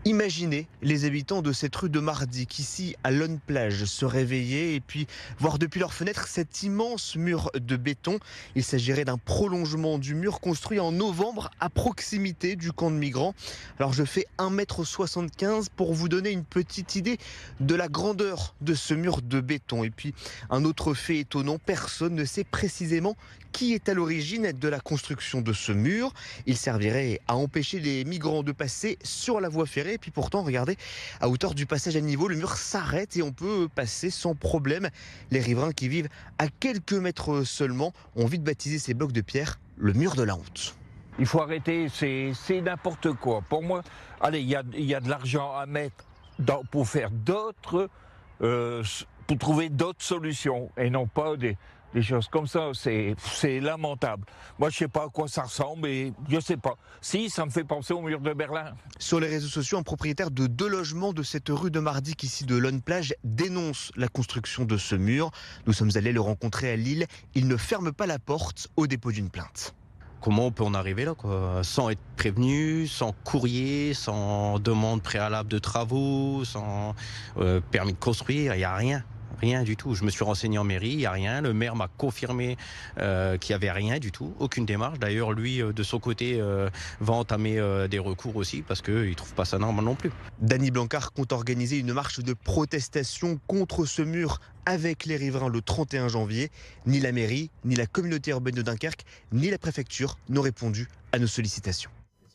Imaginez les habitants de cette rue de Mardic, ici à Lonne-Plage, se réveiller et puis voir depuis leur fenêtre cet immense mur de béton. Il s'agirait d'un prolongement du mur construit en novembre à proximité du camp de migrants. Alors je fais 1,75 m pour vous donner une petite idée de la grandeur de ce mur de béton. Et puis un autre fait étonnant, personne ne sait précisément qui est à l'origine de la construction de ce mur. Il servirait à empêcher les migrants de passer sur la voie ferrée. Et puis pourtant, regardez, à hauteur du passage à niveau, le mur s'arrête et on peut passer sans problème. Les riverains qui vivent à quelques mètres seulement ont vite baptisé ces blocs de pierre le mur de la honte. Il faut arrêter, c'est n'importe quoi. Pour moi, allez, il y a de l'argent à mettre pour faire d'autres, pour trouver d'autres solutions et non pas des choses comme ça. C'est lamentable. Moi, je sais pas à quoi ça ressemble et je sais pas. Si, ça me fait penser au mur de Berlin. Sur les réseaux sociaux, un propriétaire de 2 logements de cette rue de Mardic, ici de Lonne-Plage, dénonce la construction de ce mur. Nous sommes allés le rencontrer à Lille. Il ne ferme pas la porte au dépôt d'une plainte. Comment on peut en arriver là, quoi, sans être prévenu, sans courrier, sans demande préalable de travaux, sans permis de construire, il n'y a rien. Rien du tout. Je me suis renseigné en mairie, il n'y a rien. Le maire m'a confirmé qu'il n'y avait rien du tout, aucune démarche. D'ailleurs, lui, de son côté, va entamer des recours aussi parce qu'il ne trouve pas ça normal non plus. Dany Blancard compte organiser une marche de protestation contre ce mur avec les riverains le 31 janvier. Ni la mairie, ni la communauté urbaine de Dunkerque, ni la préfecture n'ont répondu à nos sollicitations.